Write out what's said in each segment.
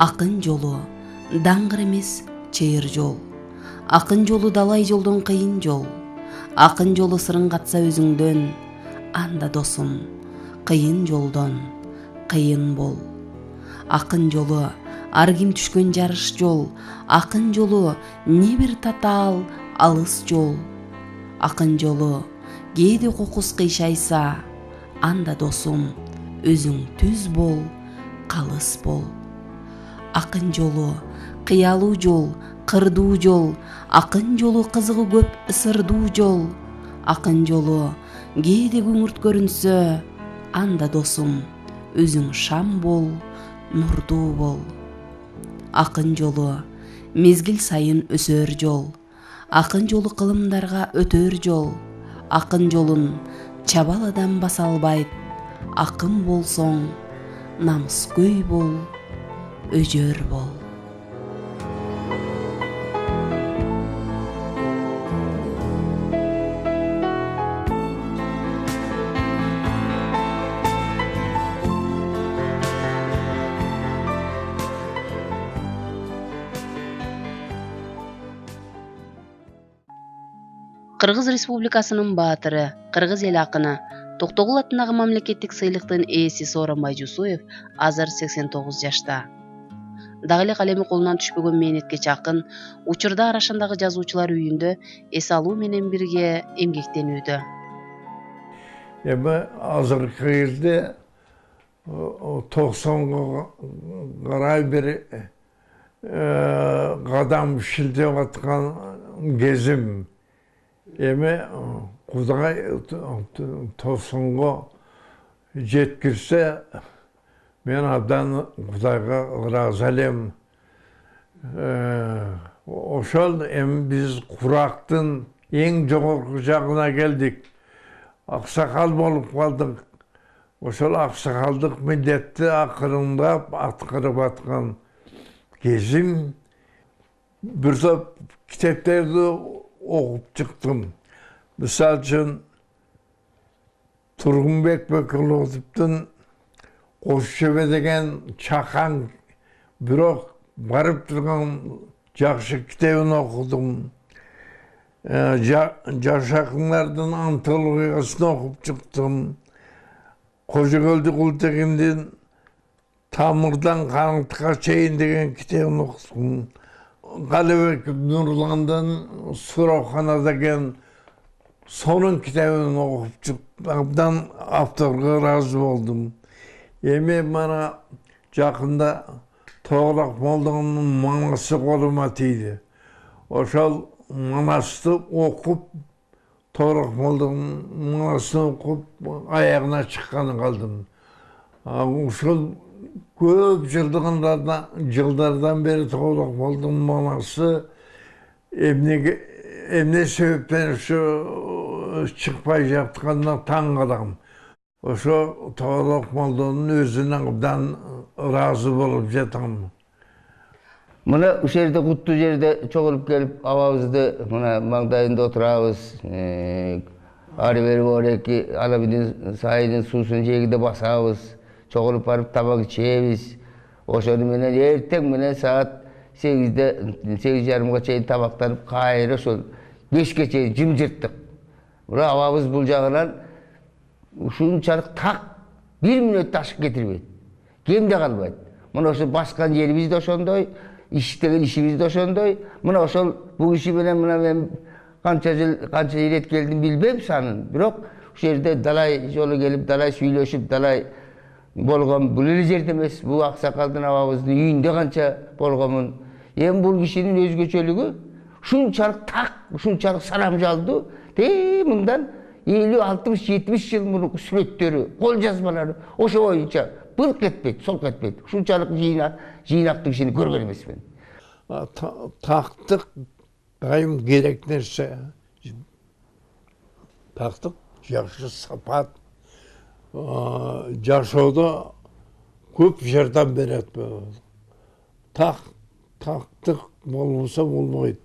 Акын жолу даңгыр эмес чейир жол. Акын жолу далай жолдон кыйын жол. Акын жолу сырың катса өзүңдөн, анда досум, кыйын жолдон кыйын бол. Акын жолу ар ким түшкөн жарыш жол. Акын жолу не бир татаал алыс жол. Акын жолу кээде кокус кыйшайса, анда досум, өзүң түз бол, калыс бол. Акын жолу кыялуу жол, кырдуу жол. Акын жолу кызыгы көп, сырдуу жол. Акын жолу кээде күңүрт көрүнсө, анда досум, өзүң шам бол, нурдуу бол. Акын жолу мезгил сайын өсөр жол. Акын жолу кылымдарга өтөр жол. Акын жолун чабал адам баса албайт. Акын болсоң, намыскөй бол, өжөр бол. Кыргыз Республикасынын баатыры, кыргыз эл акыны Токтогул атындагы мамлекеттик сыйлыктын ээси Сооронбай Жусуев азыр 89 жашта. Дагы эле калеми колунан түшпөгөн мээнеткеч акын учурда Арашандагы жазуучулар үйүндө эс алуу менен бирге эмгектенүүдө. Эми азыркы кезде 90га карай бир кадам шилтеп аткан кезим. Эми Кудай 90га жеткирсе, мен абдан Кудайга ыраазы элем. Ошол эми биз курактын эң жогорку жагына келдик. Аксакал болуп калдык. Ошол аксакалдык милдетти акырындап аткарып аткан кезим. Бир топ китептерди окуп чыктым. Мисалы үчүн Тургунбек Бөкөловдун Кошчебе деген чакан, бирок барып турган жакшы китебин окудум. Жаш акындардын антологиясын окуп чыктым. Кожогөлдү Култегиндин Тамырдан Канатка чейин деген китебин окудум. Галебек Нурландын Сурокхана деген сонун китебин окуп чыктым. Абдан авторго ыраазы болдум. Эми мана жакында Тоолак Молдонун манасы колума тийди. Ошол манасты окуп, Тоолак Молдонун манасын окуп, аягына чыкканы калдым. Ошол көп жылдардан бери Тоолак Молдонун манасы эмне себептен ушу чыкпай жатканына таң калам. Ошо Тоолак Молдонун өзүнө абдан ыраазы болуп жатам. Мына ушул жерде куттуу жерде чогулуп келип абабызды мына маңдайында отурабыз. Ары бери орекки Алабидин сайынын суусун жээгинде басабыз. Чогулуп барып табак ичебиз. Ошону менен эртең менен саат 8-де 8:30га чейин табактанып кайра ошол 5ке чейин жымжырттык. Бирок абабыз бул жагынан ушунчалык так 1 мүнөттө ашык кетирбейт. Кемде калбайт. Мына ошо баскан жерибиз да ошондой, иштеген ишибиз да ошондой. Мына ошол бул киши менен мына мен канча ирет келдим билбейм санын. Бирок ушул жерде далай жолу келип, далай сүйлөшүп, далай болгон бул эле жерде эмес. Бул аксакалдын абабыздын үйүндө канча болгонмун. Эми бул кишинин өзгөчөлүгү ушунчалык так, ушунчалык саламжалдуу. Мындан 50-60-70 жыл мурун сүрөттөрү, кол жазмалары ошо боюнча былк кетпейт, сол кетпейт. Ушунчалык жыйнактуу кишини көргөн эмесмин. Тактык дайым керек нерсе. Тактык жакшы сапат. Жашоодо көп жардам берет. Тактык болбосо болбойт.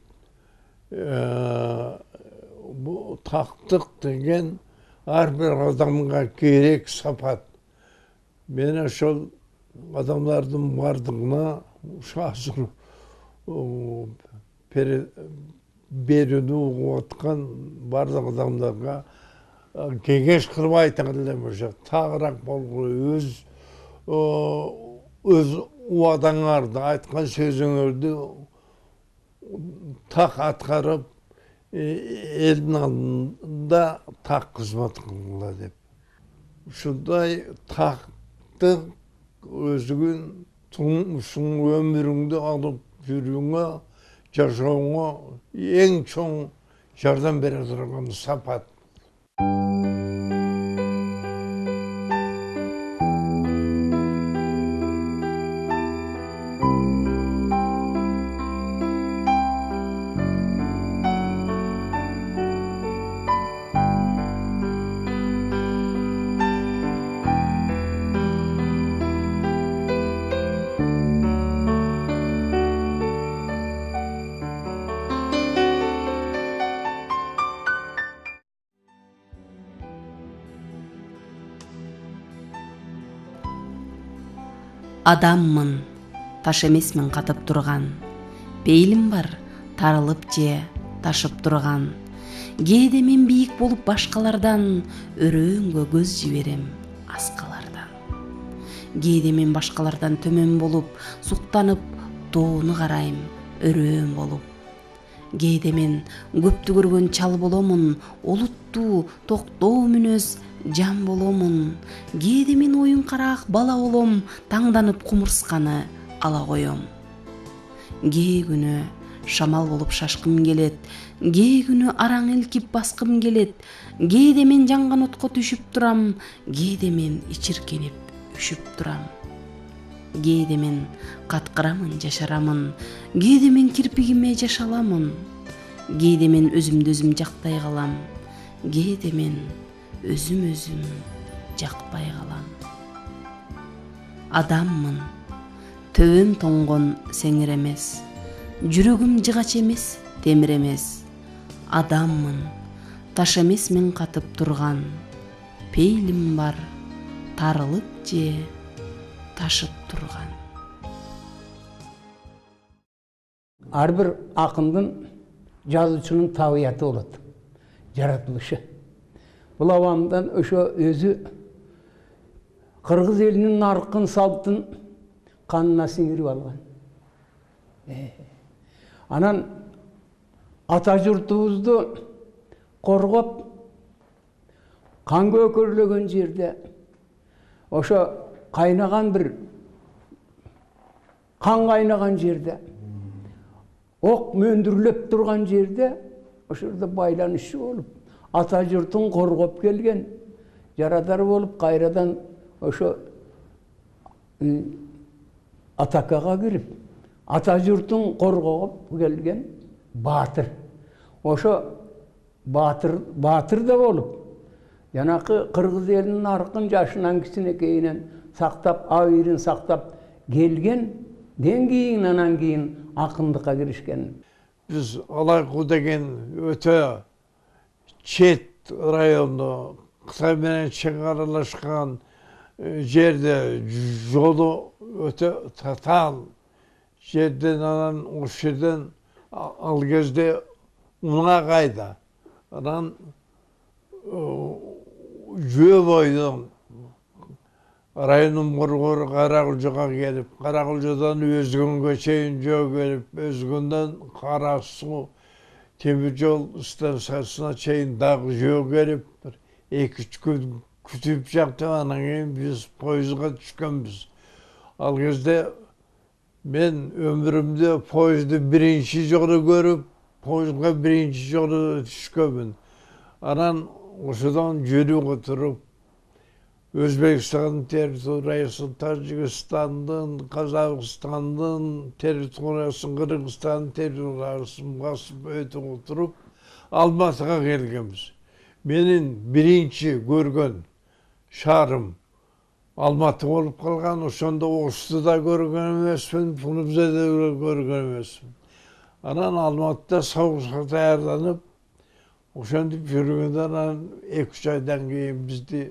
Бул тактык деген ар бир адамга керек сапат. Мен ошол адамдардын бардыгына Hazır берүүнү угуп аткан бардык адамдарга кеңеш кылып айтам элем ошо тагыраак болгула өз убадаңарды айткан сөзүңөрдү так аткарып элдин алдында так кызмат кылгыла деп. Ушундай такты өзүңүн турмушуң өмүрүңдү алып жүрүүңө жашооңо эң чоң жардам бере турган сапат. Адаммын, таш эмесмин катып турган. Пейилим бар, тарылып же ташып турган. Кээде мен бийик болуп башкалардан, өрөөңгө көз жиберем аскалардан. Кээде мен башкалардан төмөн болуп, суктанып, тоону карайм, өрөөм болуп. Кээде мен көптү көргөн чал боломун, олуттуу, токтоо мүнөз жан боломун. Кээде мен оюн караак бала болом, таңданып кумурсканы ала коем. Кээ күнү шамал болуп шашкым келет, кээ күнү араң элкип баскым келет. Кээде мен жанган отко түшүп турам, кээде мен ичиркенип үшүп турам. Кээде мен каткырамын, жашарамын, кээде мен кирпигиме жашаламын. Кээде мен өзүмдү өзүм жактай калам, кээде мен өзүм жакпай калам. Адаммын, төбөм тоңгон сеңир эмес, жүрөгүм жыгач эмес, темир эмес. Адаммын, таш эмесмин катып турган. Пейилим бар, тарылып же ташып турган. Ар бир акындын, жазуучунун табияты болот, жаратылышы. Бул абамдан ошо өзү кыргыз элинин наркын салттын канына сиңирип алган. Анан ата журтубузду коргоп, кан көкөрлөгөн жерде, ошо кайнаган бир кан кайнаган жерде, ок мөндүрлөп турган жерде, ошордо байланышчы болуп, ата журтун коргоп келген жарадар болуп, кайрадан ошо атакага кирип, ата журтун коргоп келген баатыр. Ошо баатыр да болуп, жанакы кыргыз элинин аркын жашынан кичинекейинен сактап, абийирин сактап келгенден кийин анан кийин акындыкка киришкен. Биз Алайкуу деген өтө чет райондо Кытай менен чек аралашкан жерде жолу өтө татаал жерден, анан ошол жерден ал кезде унаа кайда. Анан жөө бойдон районун борбору Каракулжага келип, Каракулжадан Өзгөнгө чейин жөө келип, Өзгөндөн Кара Суу темир жол станциясына чейин дагы жөө келип, 2-3 күн күтүп жатып, анан кийин биз поездга түшкөнбүз. Ал кезде мен өмүрүмдө поездду биринчи жолу көрүп, поездга биринчи жолу түшкөнмүн. Анан ошодон жүрүп отуруп, Өзбекстандын территориясын, Тажикстандын, Казакстандын территориясын, Кыргызстандын территориясын басып өтүп отуруп, Алматыга келгенбиз. Менин биринчи көргөн шаарым Алматы болуп калган. Ошондо Ошту да көргөн эмесмин, Фрунзе да көргөн эмесмин. Анан Алматыда согушка даярданып, ошентип жүргөндө анан 2-3 айдан кийин бизди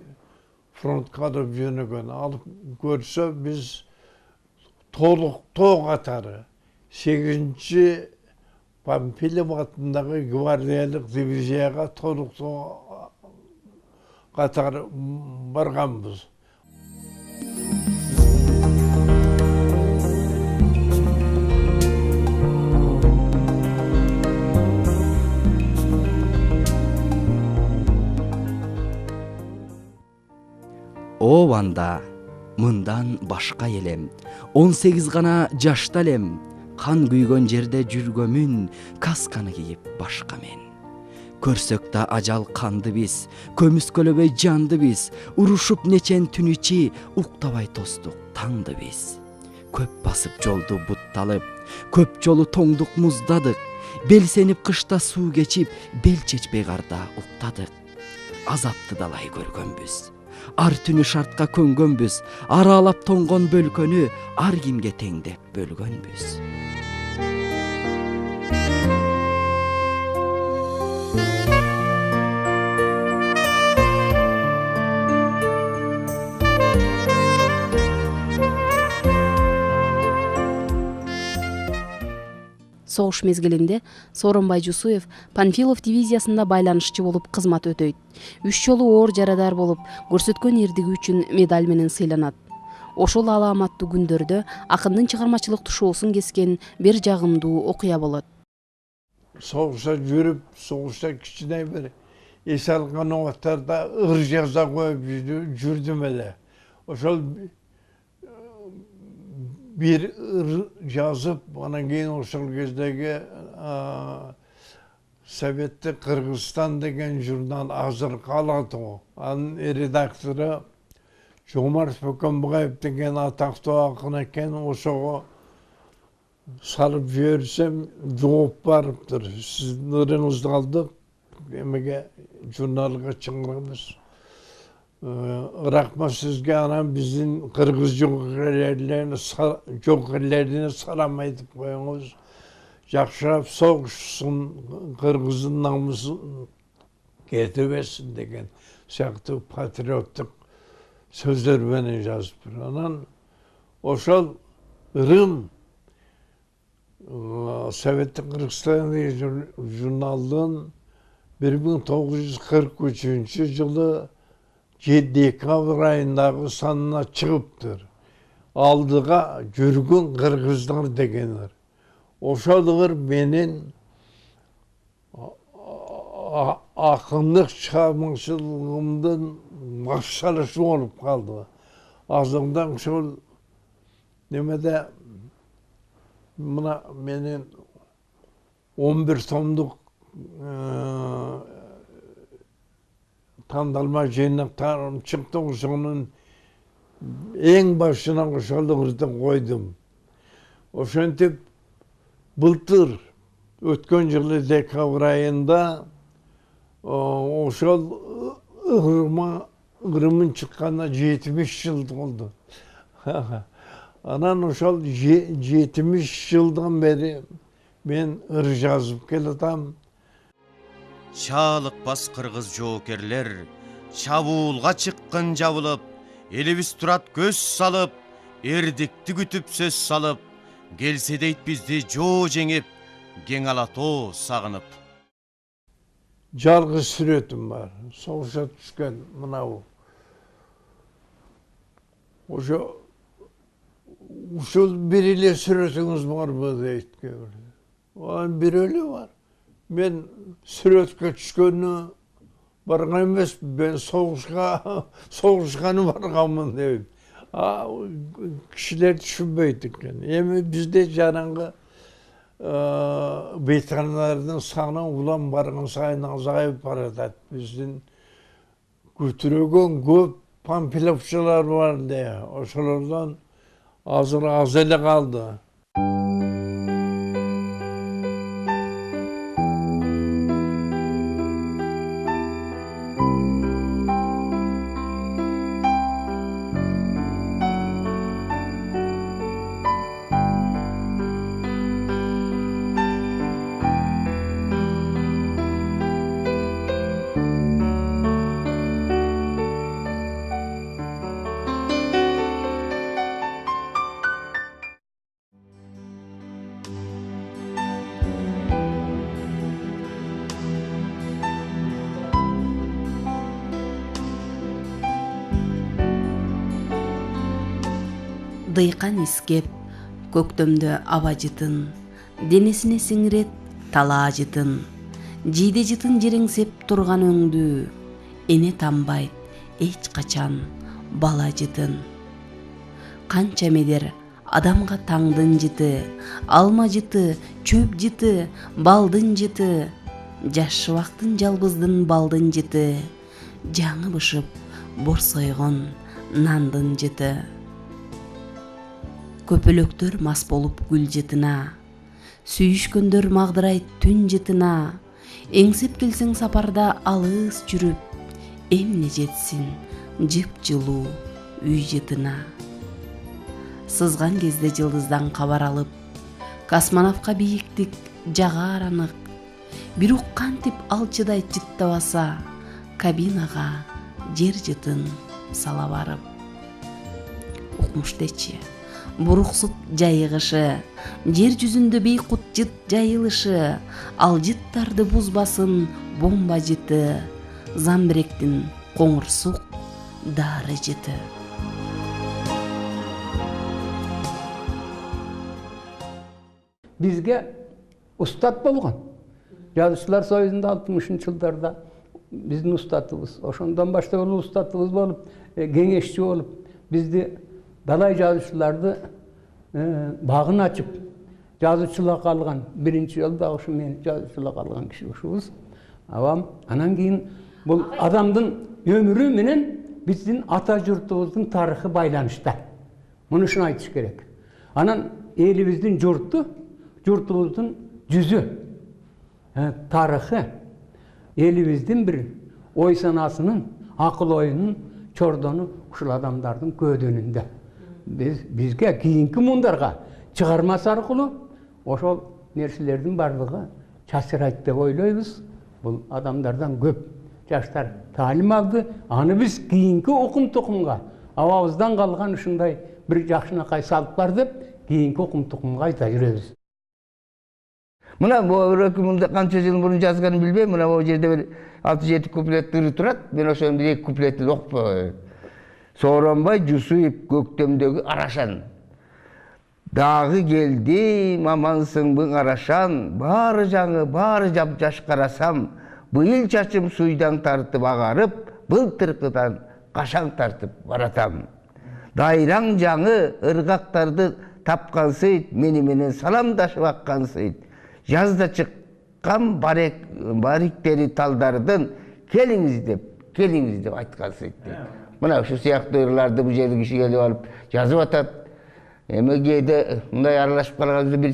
фронтка алып жөнөгөн. Алып көрсө биз толықтоо қатары 8-ші Памфилов атындағы гвардиялық дивизияға толықтоо қатары барғанбыз. Обанда мындан башка элем 18 гана жашта элем, кан күйгөн жерде жүргөмүн, касканы кийип башка мен. Көрсөк да ажал канды биз, көмүскөлөбөй жанды биз, урушуп нечен түн ичи, уктабай тостук таңды биз. Көп басып жолду бутталып, көп жолу тоңдук муздадык, белсенип кышта суу кечип, бел чечпей карда уктадык. Азапты далай көргөнбүз, ар түнү шартка көнгөнбүз, аралап тоңгон бөлкөнү ар кимге теңдеп бөлгөнбүз. Согуш мезгилинде Сооронбай Жусуев Панфилов дивизиясында байланышчы болуп кызмат өтөйт. 3 жолу оор жарадар болуп, көрсөткөн эрдиги үчүн медаль менен сыйланат. Ошол аламаттуу күндөрдө акындын чыгармачылык тушоосун кескен бир жагымдуу окуя болот. Соғышта жүріп, соғышта кішкене бір ес алған уақыттарда ыр жаза қойып жүрдім әлі. Ошол bir yazıp bana кейін ошол кездегі Советті Кыргызстан деген журнал азыр калат о. Анын редактору Жомарт Бөкөнбаев деген атактуу акын экен. Ошого салып жиберсем жооп барыптыр. Сиздин ырыңызды алдык, эмеге журналга чыгарабыз. Рахмат сізге, анам біздің қырғыз жоғырлеріне салам айтып қойыңыз. Жақшырап соғышсын, қырғыздың намысын кетебесін деген сияқты патриоттық сөздермен жазып тұр. Анан ошол ырым Советтік Кыргызстан журналдың 1943 жылы декабрь айындағы санына шығыптыр. Алдыға жүргін қырғыздар дегенler. Ошолығыр менен ақындық шығармашылығымдың машалышы болып қалды. Азыңдан шол немеде мына менен 11 томдық тандалма жинақтарым шықты. Ошонун эң башынан ошолугурду койдум. Ошентип былтыр өткөн жылы декабрь айында ошол ырымын чыкканына 70 жыл болду. Анан ошол 70 жылдан бери мен ыр жазып келатам. Чаалыкпас кыргыз жоокерлер, чабуулга чыккын жабылып, элибиз турат көз салып, эрдикти күтүп сөз салып, келсе дейт бизди жоо жеңип, кең алатоо сагынып. Жалгыз сүрөтүм бар, согушка түшкөн мынау. Ушул бир эле сүрөтүңүз барбы дейт көбүр. Бир эле бар. Мен сүрөткө түшкөнү барган эмес, мен согушканы барганмын дейт. Кишилер түшүнбөйт экен. Эми бизде жанагы ветерандардын саны улам барган сайын азайып баратат. Биздин көтүрөгөн көп памфиловчулар бар де. Ошолордон азыр аз эле калды. дыйкан искеп көктөмдө аба жытын, денесине сиңирет талаа жытын, жийде жытын жереңсеп турган өңдү, эне тамбайт эч качан бала жытын. Канча медер адамга таңдын жыты, алма жыты, чөп жыты, балдын жыты, жаш шыбактын жалбыздын балдын жыты, жаңы бышып борсойгон нандын жыты. Көпөлөктөр мас болуп гүл жытына, сүйүшкөндөр магдырайт түн жытына, эңсеп келсең сапарда алыс жүрүп, эмне жетсин жып-жылуу үй жытына. Сызган кезде жылдыздан кабар алып, космонавтка бийиктик жагар анык, бирок кантип алчыдай жыттабаса, кабинага жер жытын сала барып. Укмуштечи буруксут жайыгышы, жер жүзүндө бейкут жыт жайылышы, ал жыттарды бузбасын бомба жыты, замбиректин коңурсук дары жыты. Бизге устат болгон. Жазуучулар союзунда 60-жылдарда биздин устатыбыз, ошондон баштап эле устатыбыз болуп, кеңешчи болуп, бизди далай жазуучуларды багын ачып, жазуучулукка алган, биринчи жолу дагы ушу мен жазуучулукка алган киши ушубуз. Анан кийин бул адамдын өмүрү менен биздин ата журтубуздун тарыхы байланышта. Мунушун айтыш керек. Анан элибиздин журтубуздун жүзү, тарыхы, элибиздин бир ой санасынын, акыл оюнун чордону ушул адамдардын көөдөнүндө. Бизге кийинки муундарга чыгармасы аркылуу ошол нерселердин бардыгы чачырайт деп ойлойбуз. Бул адамдардан көп жаштар таалим алды. Аны биз кийинки укум тукумга, абабыздан калган ушундай бир жакшынакай салттар деп, кийинки укум тукумга айта жүрөбүз. Мына мында канча жыл мурун жазганын билбейм, мына бул жерде бир 6-7 куплет турат. Мен ошонун бир 2 куплетин окуп коеюн. Сооронбай Жусуев көктөмдөгү арашан. Дагы келди мамансыңбың арашан, баары жаңы, баары жап-жаш карасам, быйыл чачым суйдан тартып агарып, былтыркыдан кашаң тартып баратам. Дайраң жаңы ыргактарды тапкан сыйт, мени менен саламдашып аккан сыйт. Жазда чыккан бариктери талдардын келиңиз деп айткан сыйт. Мына ушу сыяктуу ырларды бул жерге киши келип алып жазып атат. Эми кээде мындай аралашып калганда бир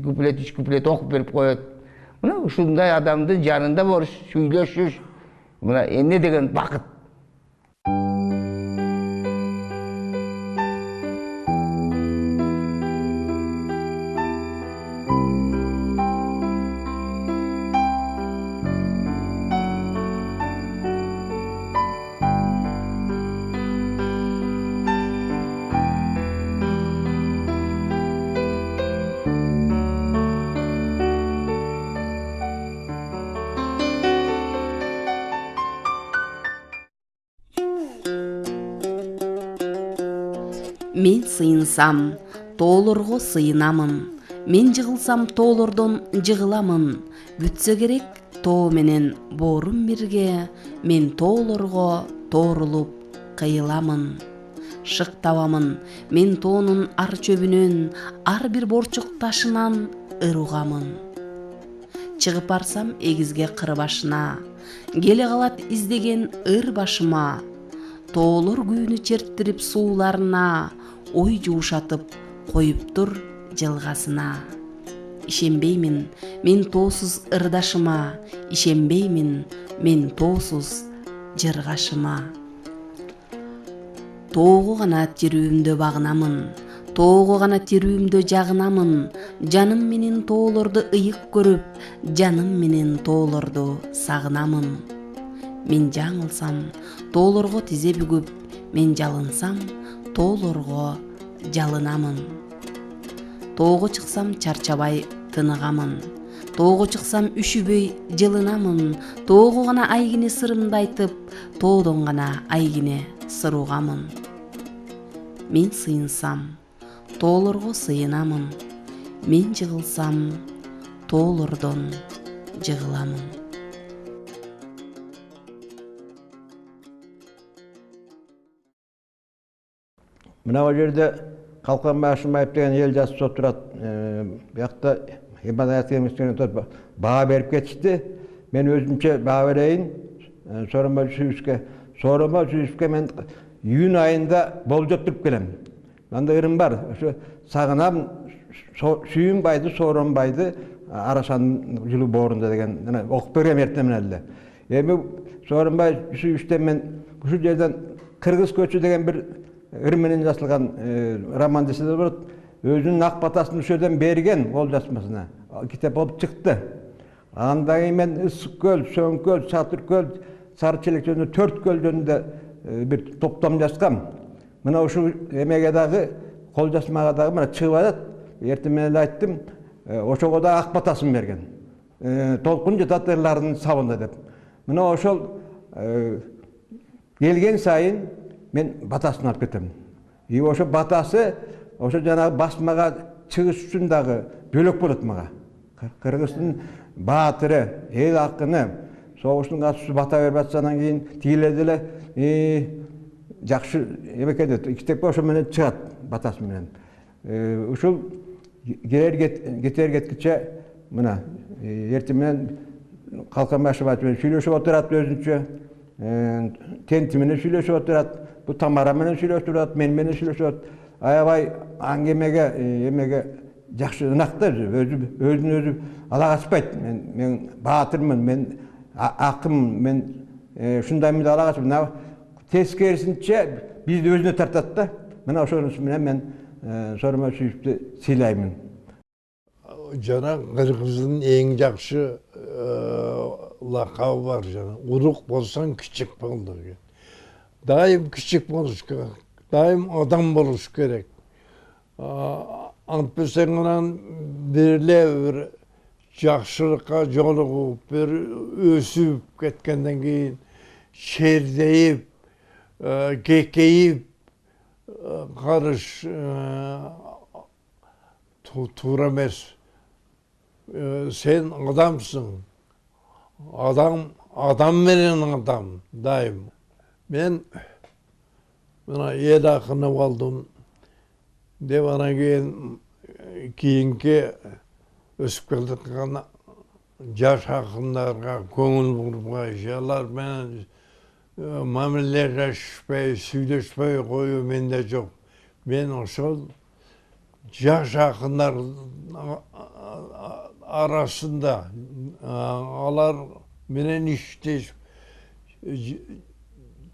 куплет, 3 куплет окуп берип коет. Мына ушундай адамдын жанында болуш, сүйлөшүш, мына эмне деген бакыт. Мен сыйынсам, тоолорго сыйынамын. Мен жыгылсам, тоолордон жыгыламын. Бүтсө керек, тоо менен боорум бирге, мен тоолорго тоорулуп кыйыламын. Шык табамын, мен тоонун ар чөбүнөн, ар бир борчук ташынан ыругамын. Чыгып барсам эгизге кыр башына, келе калат издеген ыр башыма. Тоолор күүнү черттирип сууларына, ой жуушатып коюптур жылгасына. Ишенбеймин мен тоосуз ырдашыма, ишенбеймин мен тоосуз жыргашыма. Тоого гана тирүүмдө багынамын, тоого гана тирүүмдө жагынамын. Жаным менен тоолорду ыйык көрүп, жаным менен тоолорду сагынамын. Мен жаңылсам, тоолорго тизе бүгүп, мен жалынсам, тоолорго жалынамын. Тоого чыксам чарчабай тыныгамын. Тоого чыксам үшүбөй жылынамын. Тоого гана айгине сырымды айтып, тоодон гана айгине сыр угамын. мен сыйынсам тоолорго сыйынамын, мен жыгылсам тоолордон жыгыламын. Мына о жерде Қалқан Машимаев деген ел жазып отырады. Бұяқта Иманайат кеңестен баға беріп кетішті. Мен өзімше баға берейін. Сооронбай Жээнбековке мен июнь айында болып тұрып келем. Мында ырым бар. Сағынам Сүйінбайды, Сооронбайды Арашан жылы борында деген оқып берген ертемен әлі. Эми Сооронбай Жээнбековтен мен бұл жерден Қырғыз көчі деген бір ырменен жасылған роман десе де болады. Өзінің ақ батасын үшеден берген ол жасмасына. Китап болып шықты. Андагы мен Ысыккөл, Сөңкөл, Сатыркөл, Сарычелек жөнінде 4 көл жөнінде бір топтам жасқам. Мына ушу эмегедагы кол жасмагадагы мына чыгып атат. Эртең менен айттым, ошого да ак батасын берген. Толкун жататырлардын сабында деп. Мына ошол келген сайын мен батасын алып кетем. И ошо батасы ошо жанагы басмага чыгыш үчүн дагы бөлөк болот мага. Кыргыздын баатыры, эл акыны, согуштун катчысы бата берип атсанан кийин тигилер деле жакшы эмекеде китеп ошо менен чыгат батасы менен. Ушул кетер кеткиче мына эртең менен Қалқан Машимаев менен сүйлөшүп отурат өзүнчө. Тенти менен сүйлөшүп отурат. Бу Тамара менен сүйлөшүп отурат, мен менен сүйлөшүп отурат. Аябай аңгемеге эмеге жакшы ынакты өзүн өзү ала качпайт. Мен баатырмын, мен акым, мен ушундаймын деп ала качпайт. Тескерисинче бизди өзүнө тартат да. Мына ошонун менен мен Сооронбай Жээнбековду сыйлаймын. Жана Кыргыздын эң жакшы лакабы бар жана. Урук болсоң кичик бол деген. Дайым кичик болуш керек. Дайым адам болуш керек. Антпесең анан бириле бир жакшылыкка жолугуп, бир өсүп кеткенден кийин шердейип, кекейип карыш туура эмес. Сен адамсың. Адам менен адам дайым. Мен мына ел акыны болдум деп анан кийинки өсүп келаткан жаш акындарга көңүл бурбай, алар менен мамилелешпей, сүйлөшпөй коюу менде жок. Мен ошол жаш акындар арасында алар менен иштешип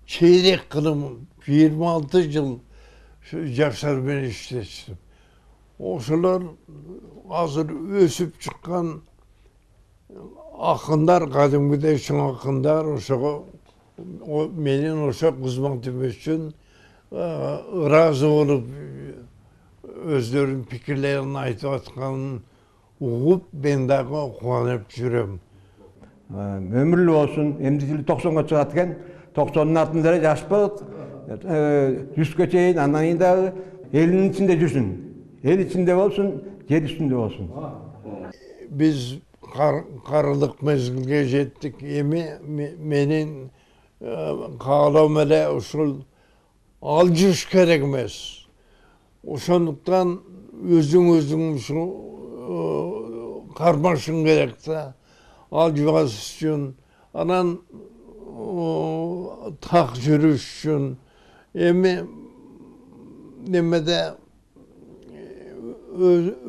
чейрек кылым 26 жыл жаштар менен иштештим. Ошолор азыр өсүп чыккан акындар, кадимгидей чоң акындар, ошого менин ошо кызматым үчүн ыраазы болуп өздөрүнүн пикирлерин айтып атканын угуп, мен дагы кубанып жүрөм. Ömürlü olsun, emdikili 90'a çıkat ekan, 90'ın altında yaş bolot, 100'e çeyin, andan da elinin içinde жүрсүн. El içinde olsun, yer üstünde olsun. Biz karılık mezgilge jettik. Menin kağlam ele usul alcış gerekmez. Oşonluktan özün karmaşın gerekti. Alcıvaz için, anan tak jürüş için, nemede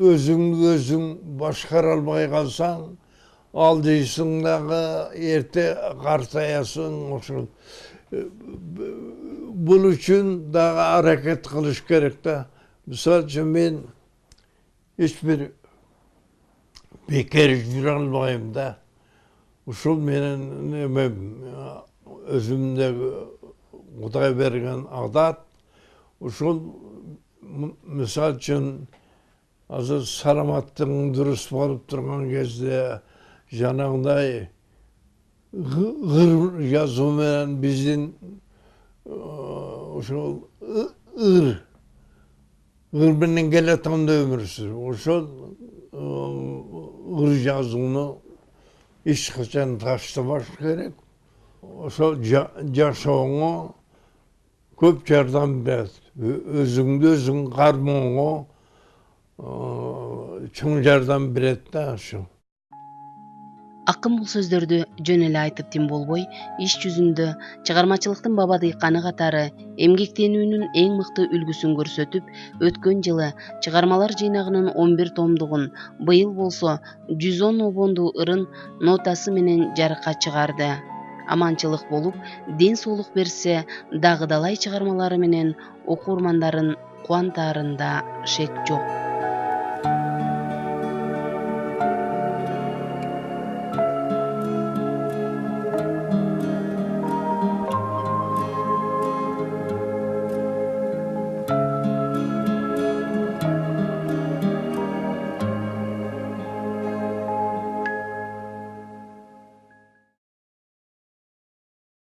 özün başkara almay kalsan, aldıysın dağı erte kartayasın. Bunun için daha hareket kılış gerek de. Misal için ben hiçbir bekar jüri almayayım da. Uşul menin özümde Kuday bergen adat. Uşul misal için azı salamattın dürüst bolup durgan kezde janagınday gır yazı menen bizdin uşul ır ыр менен келатканда өмүр сүрүп, ошол ыр жазууну эч качан таштабаш керек. Ошол жашооңо көп жардам берет. Өзүңдү өзүң кармоого чоң жардам берет да ошо. Акын бул сөздөрдү жөн эле айтып тим болбой, иш жүзүндө чыгармачылыктын баба дыйканы катары эмгектенүүнүн эң мыкты үлгүсүн көрсөтүп, өткөн жылы чыгармалар жыйнагынын 11 томдугун, быйыл болсо 110 обондуу ырын нотасы менен жарыкка чыгарды. Аманчылык болуп, ден соолук берсе, дагы далай чыгармалары менен окурмандарын кубантаарында шек жок.